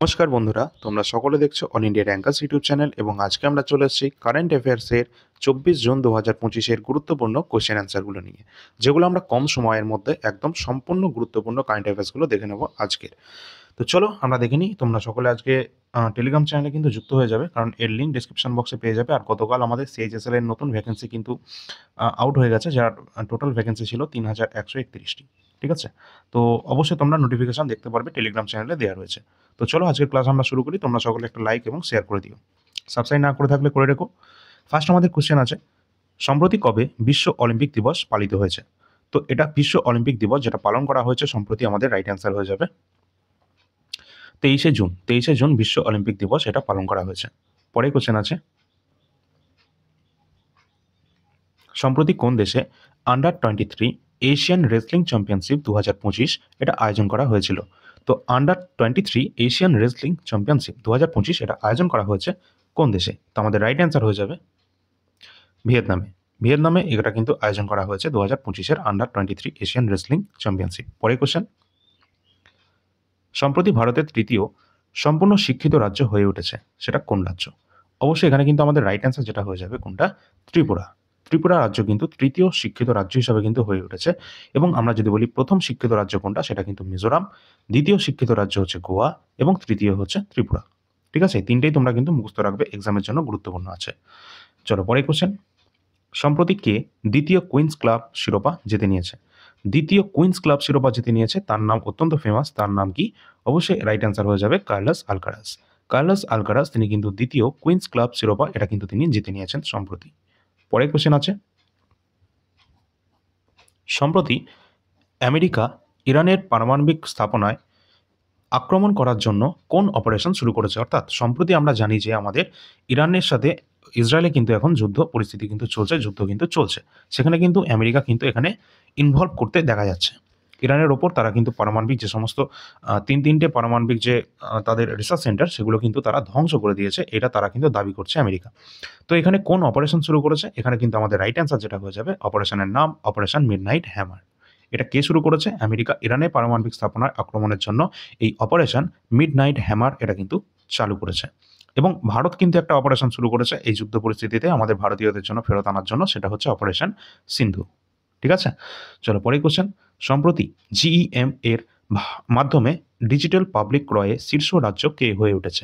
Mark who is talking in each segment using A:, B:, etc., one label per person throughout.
A: নমস্কার বন্ধুরা, তোমরা সকলে দেখছো all India rankers YouTube channel এবং আজকে আমরা চলে এসেছি কারেন্ট অ্যাফেয়ার্সের 24 জুন 2025-এর গুরুত্বপূর্ণ কোশ্চেন অ্যান্সারগুলো নিয়ে, যেগুলো আমরা কম সময়ের মধ্যে একদম সম্পূর্ণ গুরুত্বপূর্ণ কারেন্ট অ্যাফেয়ার্সগুলো দেখে নেব আজকের। তো চলো আমরা দেখে নিই। তোমরা সকলে আজকে টেলিগ্রাম চ্যানেলে কিন্তু যুক্ত হয়ে যাবে, কারণ এর লিঙ্ক ডিসক্রিপশন বক্সে পেয়ে যাবে। আর গতকাল আমাদের সিএইচএসএল এর নতুন ভ্যাকেন্সি কিন্তু আউট হয়ে গেছে, যার টোটাল ভ্যাকেন্সি ছিল 3131টি। ঠিক আছে, তো অবশ্যই তোমরা নোটিফিকেশন দেখতে পারবে, টেলিগ্রাম চ্যানেলে দেওয়া রয়েছে। তো চলো আজকের ক্লাস আমরা শুরু করি। তোমরা সকলে একটা লাইক এবং শেয়ার করে দিও, সাবস্ক্রাইব না করে থাকলে করে রেখো। ফার্স্ট আমাদের কোশ্চেন আছে, সম্প্রতি কবে বিশ্ব অলিম্পিক দিবস পালিত হয়েছে? তো এটা বিশ্ব অলিম্পিক দিবস যেটা পালন করা হয়েছে সম্প্রতি, আমাদের রাইট অ্যান্সার হয়ে যাবে 23শে জুন। 23শে জুন বিশ্ব অলিম্পিক দিবস এটা পালন করা হয়েছে। পরের কোশ্চেন আছে, সম্প্রতি কোন দেশে আন্ডার 23 এশিয়ান রেসলিং চ্যাম্পিয়নশিপ 2025 এটা আয়োজন করা হয়েছিল? তো আন্ডার 23 এশিয়ান রেসলিং চ্যাম্পিয়নশিপ 2025 এটা আয়োজন করা হয়েছে কোন দেশে? তো আমাদের রাইট অ্যান্সার হয়ে যাবে ভিয়েতনামে। ভিয়েতনামে এটা কিন্তু আয়োজন করা হয়েছে 2025-এর আন্ডার 23 এশিয়ান রেসলিং চ্যাম্পিয়নশিপ। পরের কোশ্চেন, সম্প্রতি ভারতের তৃতীয় সম্পূর্ণ শিক্ষিত রাজ্য হয়ে উঠেছে, সেটা কোন রাজ্য? অবশ্যই এখানে কিন্তু আমাদের রাইট অ্যান্সার যেটা হয়ে যাবে কোনটা, ত্রিপুরা। ত্রিপুরা রাজ্য কিন্তু তৃতীয় শিক্ষিত রাজ্য হিসাবে কিন্তু হয়ে উঠেছে। এবং আমরা যদি বলি প্রথম শিক্ষিত রাজ্য কোনটা, সেটা কিন্তু মিজোরাম, দ্বিতীয় শিক্ষিত রাজ্য হচ্ছে গোয়া এবং তৃতীয় হচ্ছে ত্রিপুরা। ঠিক আছে, তিনটেই তোমরা কিন্তু মুখস্থ রাখবে, এক্সামের জন্য গুরুত্বপূর্ণ আছে। চলো পরের কোশ্চেন, সম্প্রতি কে দ্বিতীয় কুইন্স ক্লাব শিরোপা জিতে নিয়েছে? দ্বিতীয় কুইন্স ক্লাব শিরোপা জিতে নিয়েছে, তার নাম অত্যন্ত ফেমাস, তার নাম কি? অবশ্যই রাইট অ্যান্সার হয়ে যাবে কার্লোস আলকারাজ। কার্লোস আলকারাজ তিনি কিন্তু দ্বিতীয় কুইন্স ক্লাব শিরোপা এটা কিন্তু তিনি জিতে নিয়েছেন সম্প্রতি। পরের কোশ্চেন আছে, সম্প্রতি আমেরিকা ইরানের পারমাণবিক স্থাপনায় আক্রমণ করার জন্য কোন অপারেশন শুরু করেছে? অর্থাৎ সম্প্রতি আমরা জানি যে আমাদের ইরানের সাথে ইসরায়েলে কিন্তু এখন যুদ্ধ পরিস্থিতি কিন্তু চলছে, যুদ্ধ কিন্তু চলছে। সেখানে কিন্তু আমেরিকা কিন্তু এখানে ইনভলভ করতে দেখা যাচ্ছে। ইরানের ওপর তারা কিন্তু পারমাণবিক যে সমস্ত তিনটে পারমাণবিক যে তাদের রিসার্চ সেন্টার, সেগুলো কিন্তু তারা ধ্বংস করে দিয়েছে, এটা তারা কিন্তু দাবি করছে আমেরিকা। তো এখানে কোন অপারেশন শুরু করেছে? এখানে কিন্তু আমাদের রাইট অ্যান্সার যেটা হয়ে যাবে, অপারেশনের নাম অপারেশন মিডনাইট হ্যামার। এটা কে শুরু করেছে? আমেরিকা ইরানের পারমাণবিক স্থাপনায় আক্রমণের জন্য এই অপারেশন মিডনাইট হ্যামার এটা কিন্তু চালু করেছে। এবং ভারত কিন্তু একটা অপারেশন শুরু করেছে এই যুদ্ধ পরিস্থিতিতে আমাদের ভারতীয়দের জন্য ফেরত আনার জন্য, সেটা হচ্ছে অপারেশন সিন্ধু। ঠিক আছে, চলো পরের কোশ্চেন, সম্প্রতি জিইএম এর মাধ্যমে ডিজিটাল পাবলিক ক্রয়ে শীর্ষ রাজ্য কে হয়ে উঠেছে?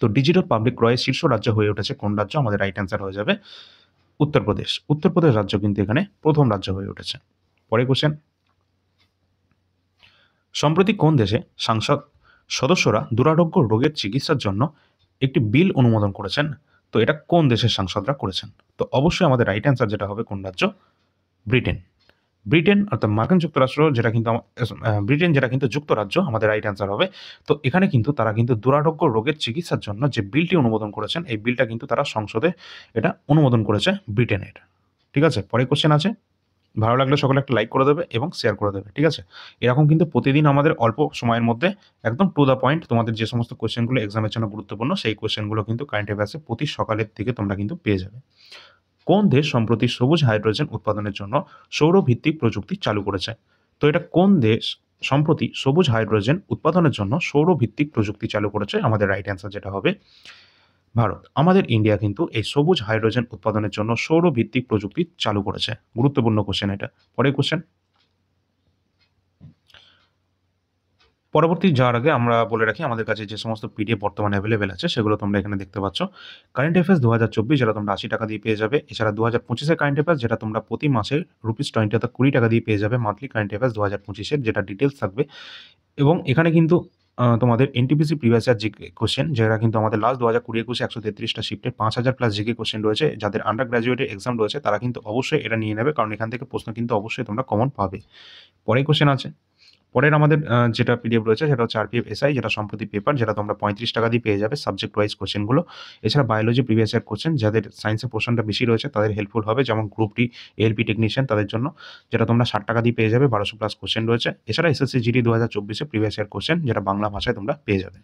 A: তো ডিজিটাল পাবলিক ক্রয়ে শীর্ষ রাজ্য হয়ে উঠেছে কোন রাজ্য? আমাদের রাইট অ্যান্সার হয়ে যাবে উত্তরপ্রদেশ। উত্তরপ্রদেশ রাজ্য কিন্তু এখানে প্রথম রাজ্য হয়ে উঠেছে। পরের কোশ্চেন, সম্প্রতি কোন দেশে সংসদ সদস্যরা দুরারোগ্য রোগের চিকিৎসার জন্য একটি বিল অনুমোদন করেছেন? তো এটা কোন দেশের সাংসদরা করেছেন? তো অবশ্যই আমাদের রাইট অ্যান্সার যেটা হবে কোন রাজ্য, ব্রিটেন। ব্রিটেন অর্থাৎ মার্কিন যুক্তরাষ্ট্র, যেটা কিন্তু ব্রিটেন যেটা কিন্তু যুক্তরাজ্য, আমাদের রাইট অ্যান্সার হবে। তো এখানে কিন্তু তারা কিন্তু দুরারোগ্য রোগের চিকিৎসার জন্য যে বিলটি অনুমোদন করেছেন, এই বিলটা কিন্তু তারা সংসদে এটা অনুমোদন করেছে ব্রিটেনের। ঠিক আছে, পরের কোশ্চেন আছে, ভালো লাগলে সকলে একটা লাইক করে দেবে এবং শেয়ার করে দেবে। ঠিক আছে, এরকম কিন্তু প্রতিদিন আমাদের অল্প সময়ের মধ্যে একদম টু দ্য পয়েন্ট তোমাদের যে সমস্ত কোশ্চেনগুলো এক্সামের জন্য গুরুত্বপূর্ণ, সেই কোশ্চেনগুলো কিন্তু কারেন্ট অ্যাফেয়ার্সে প্রতি সকালের দিকে তোমরা কিন্তু পেয়ে যাবে। কোন দেশ সম্প্রতি সবুজ হাইড্রোজেন উৎপাদনের জন্য সৌরভিত্তিক প্রযুক্তি চালু করেছে? তো এটা কোন দেশ সম্প্রতি সবুজ হাইড্রোজেন উৎপাদনের জন্য সৌরভিত্তিক প্রযুক্তি চালু করেছে? আমাদের রাইট অ্যান্সার যেটা হবে ভারত। আমাদের ইন্ডিয়া কিন্তু এই সবুজ হাইড্রোজেন উৎপাদনের জন্য সৌরভিত্তিক প্রযুক্তি চালু করেছে। গুরুত্বপূর্ণ কোশ্চেন এটা। পরের কোশ্চেন, পরবর্তী যাওয়ার আগে আমরা বলে রাখি আমাদের কাছে যে সমস্ত পিডিএফ বর্তমানে অ্যাভেলেবেল আছে সেগুলো তোমরা এখানে দেখতে পাচ্ছ। কারেন্ট অ্যাফেয়ার্স 2024 যেটা তোমরা 80 টাকা দিয়ে পেয়ে যাবে। এছাড়া 2025-এর কারেন্ট অ্যাফেয়ার্স যেটা তোমরা প্রতি মাসে ₹20 অর্থাৎ 20 টাকা দিয়ে পেয়ে যাবে। মান্থলি কারেন্ট অ্যাফেয়ার্স 2025-এর যেটা ডিটেলস থাকবে। এবং এখানে কিন্তু তোমাদের NTPC previous year GK question, যেটা কিন্তু আমাদের লাস্ট 2020-21 133টা শিফটে 5000 প্লাস জিকে কোশ্চেন রয়েছে। যাদের আন্ডার গ্র্যাজুয়েটের এক্সাম রয়েছে তারা কিন্তু অবশ্যই এটা নিয়ে নেবে, কারণ এখান থেকে প্রশ্ন কিন্তু অবশ্যই তোমরা কমন পাবে। পরের কোশ্চেন আছে, পরের আমাদের যেটা পিডিএফ রয়েছে সেটা হচ্ছে আরপিএফ এসআই, যেটা সম্প্রতি পেপার, যেটা তোমরা 35 টাকা দিয়ে পেয়ে যাবে সাবজেক্ট ওয়াইজ কোশ্চেনগুলো। এছাড়া বায়োলজি প্রিভিয়াস ইয়ার কোশ্চেন, যাদের সায়েন্সের পোর্শনটা বেশি রয়েছে তাদের হেল্পফুল হবে, যেমন গ্রুপ ডি এএলপি টেকনিশিয়ান তাদের জন্য, যেটা তোমরা 60 টাকা দিয়ে পেয়ে যাবে। 1200 প্লাস কোশ্চেন রয়েছে। এছাড়া এসএসসি জিডি 2024-এর প্রিভিয়াস ইয়ার কোশ্চেন, যেটা বাংলা ভাষায় তোমরা পেয়ে যাবে।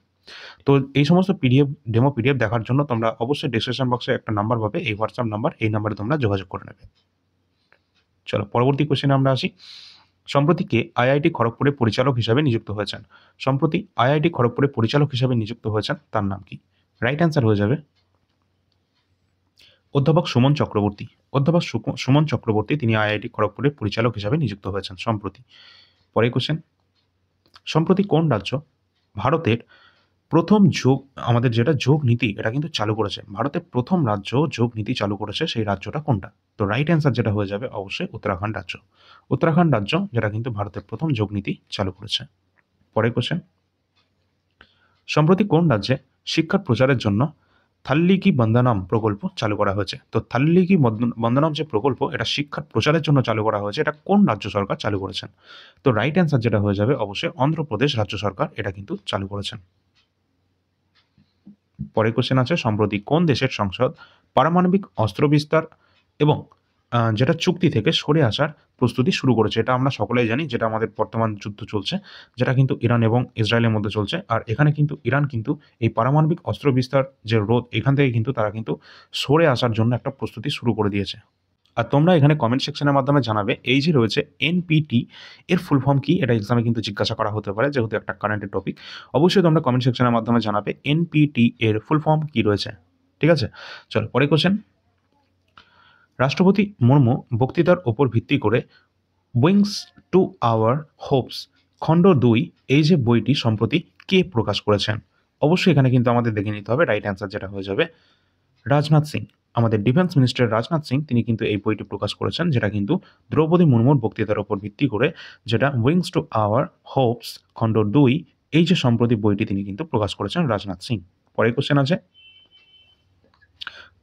A: তো এই সমস্ত পিডিএফ ডেমো পিডিএফ দেখার জন্য তোমরা অবশ্যই ডেসক্রিপশন বক্সে একটা নাম্বার পাবে, এই হোয়াটসঅ্যাপ নাম্বার, এই নাম্বারে তোমরা যোগাযোগ করে নেবে। চলো পরবর্তী কোশ্চেনে আমরা আসি। সম্প্রতি কে আইআইটি খড়গপুরের পরিচালক হিসাবে নিযুক্ত হয়েছেন? সম্প্রতি আইআইটি খড়গপুরের পরিচালক হিসাবে নিযুক্ত হয়েছেন, তার নাম কি? রাইট অ্যান্সার হয়ে যাবে অধ্যাপক সুমন চক্রবর্তী। অধ্যাপক সুমন চক্রবর্তী তিনি আইআইটি খড়গপুরের পরিচালক হিসাবে নিযুক্ত হয়েছেন সম্প্রতি। পরের কোশ্চেন, সম্প্রতি কোন রাজ্য ভারতের প্রথম যোগ আমাদের যেটা যোগ নীতি এটা কিন্তু চালু করেছে? ভারতের প্রথম রাজ্য যোগ নীতি চালু করেছে, সেই রাজ্যটা কোনটা? তো রাইট অ্যান্সার যেটা হয়ে যাবে অবশ্যই উত্তরাখণ্ড রাজ্য। উত্তরাখণ্ড রাজ্য যেটা কিন্তু ভারতের প্রথম যোগ নীতি চালু করেছে। পরের কোশ্চেন, সম্প্রতি কোন রাজ্যে শিক্ষার প্রচারের জন্য থাল্লিকি বন্দনাম প্রকল্প চালু করা হয়েছে? তো থাল্লিকি বন্দনাম যে প্রকল্প এটা শিক্ষার প্রচারের জন্য চালু করা হয়েছে, এটা কোন রাজ্য সরকার চালু করেছেন? তো রাইট অ্যান্সার যেটা হয়ে যাবে অবশ্যই অন্ধ্রপ্রদেশ রাজ্য সরকার এটা কিন্তু চালু করেছেন। পরের কোশ্চেন আছে, সম্প্রতি কোন দেশের সংসদ পারমাণবিক অস্ত্র বিস্তার এবং যেটা চুক্তি থেকে সরে আসার প্রস্তুতি শুরু করেছে? এটা আমরা সকলেই জানি, যেটা আমাদের বর্তমান যুদ্ধ চলছে, যেটা কিন্তু ইরান এবং ইসরায়েলের মধ্যে চলছে। আর এখানে কিন্তু ইরান কিন্তু এই পারমাণবিক অস্ত্র বিস্তার যে রোধ, এখান থেকে কিন্তু তারা কিন্তু সরে আসার জন্য একটা প্রস্তুতি শুরু করে দিয়েছে। আর তোমরা এখানে কমেন্ট সেকশনের মাধ্যমে জানাবে এই যে রয়েছে এনপিটি এর ফুল ফর্ম কি? এটা এক্সামে কিন্তু জিজ্ঞাসা করা হতে পারে, যেহেতু একটা কারেন্টের টপিক। অবশ্যই তোমরা কমেন্ট সেকশনের মাধ্যমে জানাবে এনপিটি এর ফুল ফর্ম কি রয়েছে। ঠিক আছে, চলো পরে কোশ্চেন, রাষ্ট্রপতি মুর্মু বক্তৃতার ওপর ভিত্তি করে উইংস টু আওয়ার হোপস খণ্ড 2 এই যে বইটি সম্প্রতি কে প্রকাশ করেছেন? অবশ্যই এখানে কিন্তু আমাদের দেখে নিতে হবে, রাইট অ্যান্সার যেটা হয়ে যাবে রাজনাথ সিং। আমাদের ডিফেন্স মিনিস্টার রাজনাথ সিং তিনি কিন্তু এই বইটি প্রকাশ করেছেন, যেটা কিন্তু দ্রৌপদী মুর্মুর বক্তৃতার ওপর ভিত্তি করে, যেটা উইংস টু আওয়ার হোপস খণ্ড 2 এই যে সম্প্রতি বইটি তিনি কিন্তু প্রকাশ করেছেন রাজনাথ সিং। পরের কোশ্চেন আছে,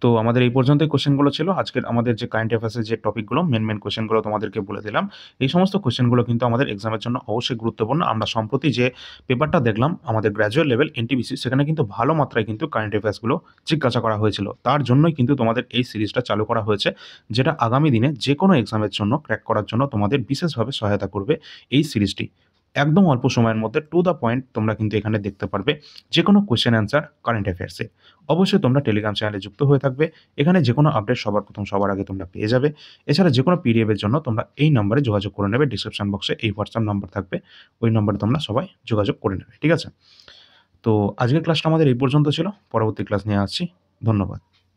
A: তো আমাদের এই পর্যন্তই কোশ্চেনগুলো ছিল। আজকের আমাদের যে কারেন্ট অ্যাফেয়ার্সের যে টপিকগুলো মেন কোশ্চেনগুলো তোমাদেরকে বলে দিলাম। এই সমস্ত কোশ্চেনগুলো কিন্তু আমাদের এক্সামের জন্য অবশ্যই গুরুত্বপূর্ণ। আমরা সম্প্রতি যে পেপারটা দেখলাম আমাদের গ্র্যাজুয়েট লেভেল এনটিপিসি, সেখানে কিন্তু ভালো মাত্রায় কিন্তু কারেন্ট অ্যাফেয়ার্সগুলো জিজ্ঞাসা করা হয়েছিল। তার জন্যই কিন্তু তোমাদের এই সিরিজটা চালু করা হয়েছে, যেটা আগামী দিনে যে কোনো এক্সামের জন্য ক্র্যাক করার জন্য তোমাদের বিশেষভাবে সহায়তা করবে এই সিরিজটি। একদম অল্প সময়ের মধ্যে টু দ্য পয়েন্ট তোমরা কিন্তু এখানে দেখতে পারবে যে কোনো কোয়েশ্চেন অ্যান্সার কারেন্ট অ্যাফেয়ার্সে। অবশ্যই তোমরা টেলিগ্রাম চ্যানেলে যুক্ত হয়ে থাকবে, এখানে যে কোনো আপডেট সবার প্রথম সবার আগে তোমরা পেয়ে যাবে। এছাড়া যে কোনো পিডিএফের জন্য তোমরা এই নম্বরে যোগাযোগ করে নেবে, ডিসক্রিপশন বক্সে এই হোয়াটসঅ্যাপ নাম্বার থাকবে, ওই নম্বরে তোমরা সবাই যোগাযোগ করে নেবে। ঠিক আছে, তো আজকের ক্লাসটা আমাদের এই পর্যন্ত ছিল, পরবর্তী ক্লাস নিয়ে আসছি। ধন্যবাদ।